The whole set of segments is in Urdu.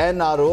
NRO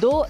2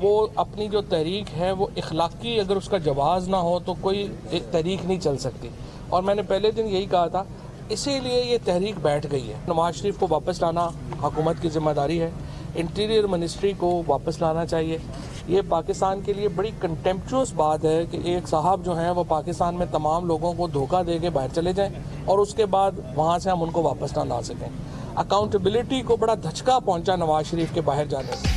وہ اپنی جو تحریک ہے وہ اخلاقی اگر اس کا جواز نہ ہو تو کوئی تحریک نہیں چل سکتی، اور میں نے پہلے دن یہی کہا تھا، اسی لیے یہ تحریک بیٹھ گئی ہے۔ نواز شریف کو واپس لانا حکومت کی ذمہ داری ہے، انٹیریئر منسٹری کو واپس لانا چاہیے۔ یہ پاکستان کے لیے بڑی کنٹمپچوس بات ہے کہ ایک صاحب جو ہیں وہ پاکستان میں تمام لوگوں کو دھوکہ دے کے باہر چلے جائیں اور اس کے بعد وہاں سے ہم ان کو واپس نہ لا سکیں۔ اکاؤنٹیبلٹی کو بڑا دھچکا پہنچا نواز شریف کے باہر جانے سے۔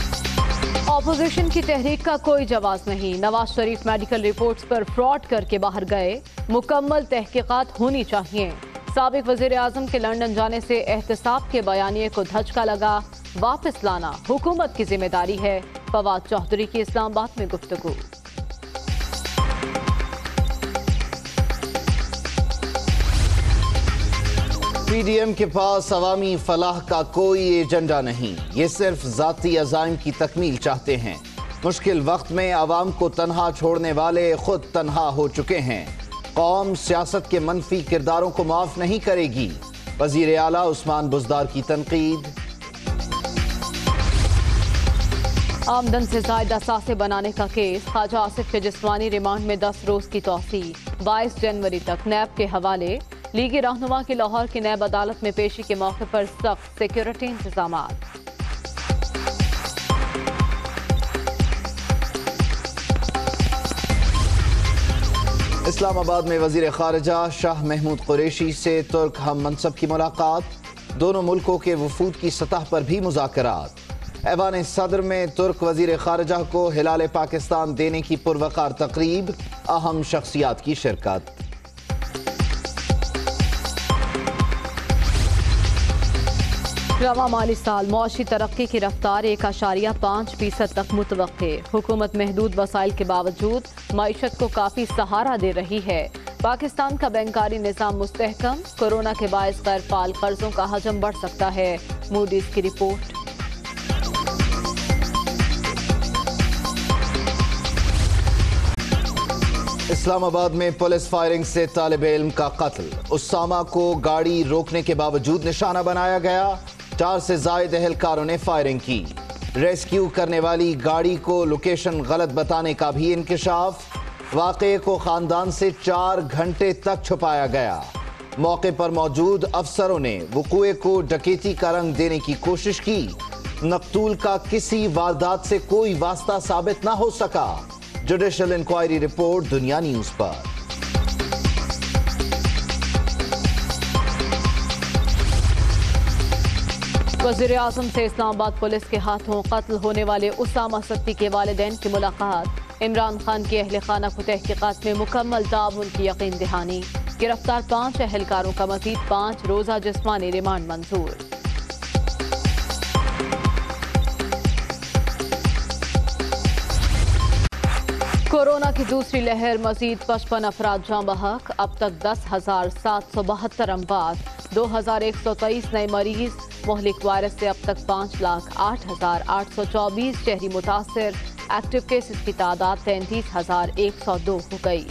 اپوزیشن کی تحریک کا کوئی جواز نہیں، نواز شریف میڈیکل رپورٹس پر فراڈ کر کے باہر گئے، مکمل تحقیقات ہونی چاہیے۔ سابق وزیر اعظم کے لندن جانے سے احتساب کے بیانیے کو دھچکا لگا، واپس لانا حکومت کی ذمہ داری ہے۔ فواد چوہدری کی اسلام آباد میں گفتگو۔ پی ڈی ایم کے پاس عوامی فلاح کا کوئی ایجنڈا نہیں، یہ صرف ذاتی عزائم کی تکمیل چاہتے ہیں۔ مشکل وقت میں عوام کو تنہا چھوڑنے والے خود تنہا ہو چکے ہیں۔ قوم سیاست کے منفی کرداروں کو معاف نہیں کرے گی، وزیر اعلیٰ عثمان بزدار کی تنقید۔ آمدن سے زائد اثاثے بنانے کا کیس، خواجہ آصف کے جسمانی ریمانڈ میں 10 روز کی توسیع، 22 جنوری تک نیب کے حوالے۔ لیگی رہنما کی لاہور کی نیب عدالت میں پیشی کے موقع پر سخت سیکیورٹی انتظامات۔ اسلام آباد میں وزیر خارجہ شاہ محمود قریشی سے ترک ہم منصب کی ملاقات، دونوں ملکوں کے وفود کی سطح پر بھی مذاکرات۔ ایوان صدر میں ترک وزیر خارجہ کو ہلال پاکستان دینے کی پروقار تقریب، اہم شخصیات کی شرکت۔ رواں مالی سال معاشی ترقی کی رفتار 1.5% تک متوقع، حکومت محدود وسائل کے باوجود معیشت کو کافی سہارا دے رہی ہے۔ پاکستان کا بینکاری نظام مستحکم، کورونا کے باعث غیر فعال قرضوں کا حجم بڑھ سکتا ہے، موڈیز کی رپورٹ۔ اسلام آباد میں پولیس فائرنگ سے طالب علم کا قتل، اسامہ کو گاڑی روکنے کے باوجود نشانہ بنایا گیا، 4 سے زائد اہلکاروں نے فائرنگ کی۔ ریسکیو کرنے والی گاڑی کو لوکیشن غلط بتانے کا بھی انکشاف، واقعے کو خاندان سے 4 گھنٹے تک چھپایا گیا۔ موقع پر موجود افسروں نے وقوعے کو ڈکیتی کا رنگ دینے کی کوشش کی، مقتول کا کسی واردات سے کوئی واسطہ ثابت نہ ہو سکا۔ جوڈیشل انکوائری رپورٹ دنیا نیوز پر۔ وزیر اعظم سے اسلام آباد پولیس کے ہاتھوں قتل ہونے والے اسامہ ستی کے والدین کی ملاقات، عمران خان کے اہل خانہ کو تحقیقات میں مکمل تعاون کی یقین دہانی، گرفتار 5 اہلکاروں کا مزید 5 روزہ جسمانی ریمانڈ منظور۔ کورونا کی دوسری لہر، مزید 55 افراد جاں بحق، اب تک 10,772 اموات، 2,123 نئے مریض۔ مہلک وائرس سے اب تک 5,08,824 شہری متاثر، ایکٹیو کیسز کی تعداد 33,102 ہو گئی۔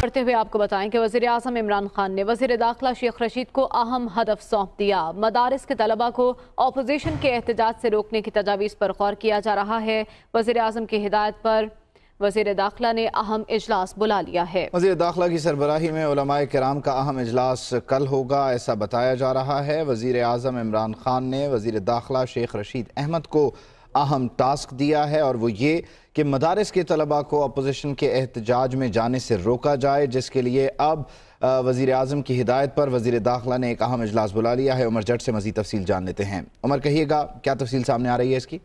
بڑھتے ہوئے آپ کو بتائیں کہ وزیر اعظم عمران خان نے وزیر داخلہ شیخ رشید کو اہم ہدف سونپ دیا، مدارس کے طلبہ کو اپوزیشن کے احتجاج سے روکنے کی تجاویز پر غور کیا جا رہا ہے۔ وزیر اعظم کی ہدایت پر وزیر داخلہ نے اہم اجلاس بلا لیا ہے۔ وزیر داخلہ کی سربراہی میں علماء کرام کا اہم اجلاس کل ہوگا، ایسا بتایا جا رہا ہے۔ وزیر اعظم عمران خان نے وزیر داخلہ شیخ رشید احمد کو اہم ٹاسک دیا ہے، اور وہ یہ کہ مدارس کے طلبہ کو اپوزیشن کے احتجاج میں جانے سے روکا جائے، جس کے لیے اب وزیر اعظم کی ہدایت پر وزیر داخلہ نے ایک اہم اجلاس بلا لیا ہے۔ عمر جٹ سے مزید تفصیل جان لیتے ہیں۔ عمر، کہیے گا کیا تفصیل سامنے آ رہی ہے اس کی؟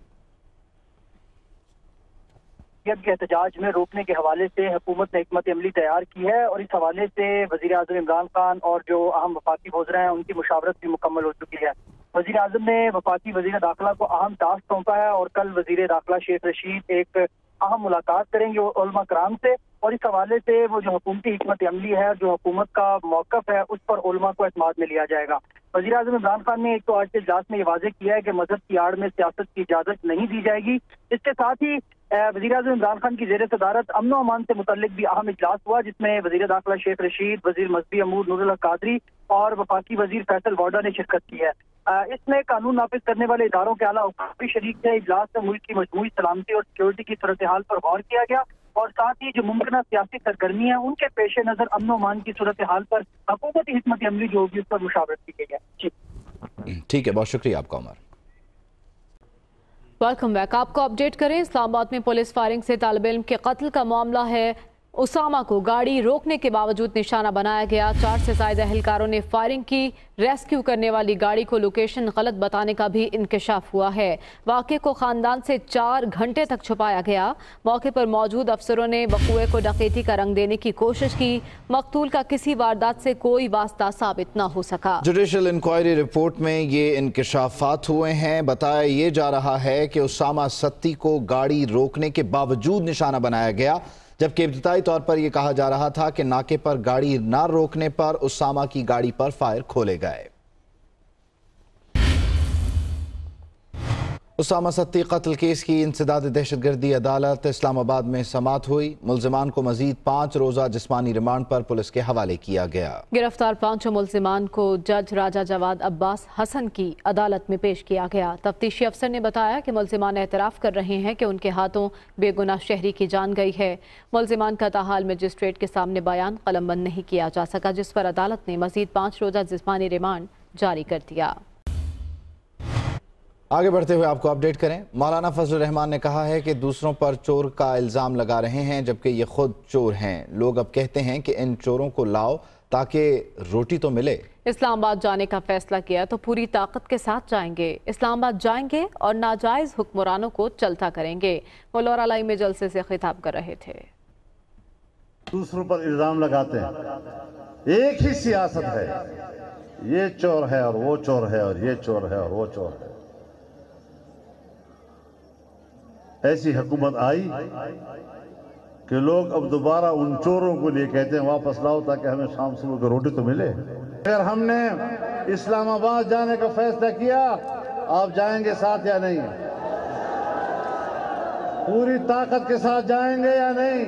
کے احتجاج میں روکنے کے حوالے سے حکومت نے حکمت عملی تیار کی ہے، اور اس حوالے سے وزیر اعظم عمران خان اور جو اہم وفاقی وزراء ہیں ان کی مشاورت بھی مکمل ہو چکی ہے۔ وزیر اعظم نے وفاقی وزیر داخلہ کو اہم ٹاسک سونپا ہے، اور کل وزیر داخلہ شیخ رشید ایک اہم ملاقات کریں گے علماء کرام سے، اور اس حوالے سے وہ جو حکومتی حکمت عملی ہے، جو حکومت کا موقف ہے، اس پر علماء کو اعتماد میں لیا جائے گا۔ وزیر اعظم عمران خان نے ایک تو آج کے اجلاس میں یہ واضح کیا ہے کہ مذہب کی آڑ میں سیاست کی اجازت نہیں دی جائے گی۔ اس کے ساتھ ہی وزیراعظم عمران خان کی زیر صدارت امن و امان سے متعلق بھی اہم اجلاس ہوا، جس میں وزیر داخلہ شیخ رشید، وزیر مذہبی امور نور الحق قادری اور وفاقی وزیر فیصل وارڈا نے شرکت کی ہے۔ اس میں قانون نافذ کرنے والے اداروں کے اعلیٰ حکام بھی شریک تھے۔ اجلاس میں ملک کی مجموعی سلامتی اور سیکورٹی کی صورتحال پر غور کیا گیا اور ساتھ ہی جو ممکنہ سیاسی سرگرمی ہیں ان کے پیش نظر امن و امان کی صورتحال پر حکومتی حکمت عملی جو ہوگی اس پر مشاورت کی گئی ہے۔ جی ٹھیک ہے، بہت شکریہ آپ کا عمر۔ Welcome back. آپ کو اپڈیٹ کریں، اسلام آباد میں پولیس فائرنگ سے طالب علم کے قتل کا معاملہ ہے۔ اسامہ کو گاڑی روکنے کے باوجود نشانہ بنایا گیا، 4 سے زائد اہلکاروں نے فائرنگ کی۔ ریسکیو کرنے والی گاڑی کو لوکیشن غلط بتانے کا بھی انکشاف ہوا ہے۔ واقعے کو خاندان سے 4 گھنٹے تک چھپایا گیا۔ موقع پر موجود افسروں نے وقوعے کو ڈکیتی کا رنگ دینے کی کوشش کی۔ مقتول کا کسی واردات سے کوئی واسطہ ثابت نہ ہو سکا۔ جوڈیشل انکوائری رپورٹ میں یہ انکشافات ہوئے ہیں۔ بتایا یہ جا رہا ہے کہ اسامہ ستی کو گاڑی روکنے کے باوجود نشانہ بنایا گیا، جبکہ ابتدائی طور پر یہ کہا جا رہا تھا کہ ناکے پر گاڑی نہ روکنے پر اسامہ کی گاڑی پر فائر کھولے گئے۔ اسامہ ستی قتل کیس کی انسداد دہشت گردی عدالت اسلام آباد میں سماعت ہوئی۔ ملزمان کو مزید 5 روزہ جسمانی ریمانڈ پر پولیس کے حوالے کیا گیا۔ گرفتار 5 ملزمان کو جج راجہ جواد عباس حسن کی عدالت میں پیش کیا گیا۔ تفتیشی افسر نے بتایا کہ ملزمان اعتراف کر رہے ہیں کہ ان کے ہاتھوں بے گناہ شہری کی جان گئی ہے۔ ملزمان کا تاحال مجسٹریٹ کے سامنے بیان قلم بند نہیں کیا جا سکا، جس پر عدالت نے مزید 5 روزہ جسمانی ریمانڈ جاری کر دیا۔ آگے بڑھتے ہوئے آپ کو اپڈیٹ کریں۔ مولانا فضل الرحمان نے کہا ہے کہ دوسروں پر چور کا الزام لگا رہے ہیں جبکہ یہ خود چور ہیں۔ لوگ اب کہتے ہیں کہ ان چوروں کو لاؤ تاکہ روٹی تو ملے۔ اسلام آباد جانے کا فیصلہ کیا تو پوری طاقت کے ساتھ جائیں گے۔ اسلام آباد جائیں گے اور ناجائز حکمرانوں کو چلتا کریں گے، وہ لورا لائی میں جلسے سے خطاب کر رہے تھے۔ دوسروں پر الزام لگاتے ہیں، ایک ہی سیاست ہے، یہ چور ہے اور وہ چور ہے اور یہ چور ہے اور وہ چور ہے۔ ایسی حکومت آئی کہ لوگ اب دوبارہ ان چوروں کو لیے کہتے ہیں واپس لاؤ تاکہ ہمیں شام صبح کو روٹی تو ملے۔ اگر ہم نے اسلام آباد جانے کا فیصلہ کیا، آپ جائیں گے ساتھ یا نہیں؟ پوری طاقت کے ساتھ جائیں گے یا نہیں؟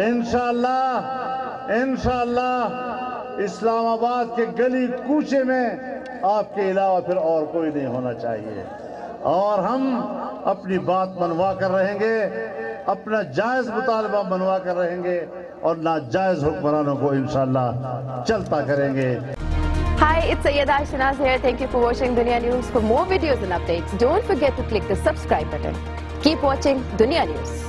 انشاءاللہ اسلام آباد کے گلی کوچے میں آپ کے علاوہ پھر اور کوئی نہیں ہونا چاہیے، اور ہم اپنی بات منوا کر رہیں گے، اپنا جائز مطالبہ منوا کر رہیں گے اور ناجائز حکمرانوں کو انشاءاللہ چلتا کریں گے۔ Hi, it's Sayyeda Shanaz here. Thank you for watching Dunya News. For more videos and updates, don't forget to click the subscribe button. Keep watching Dunya News.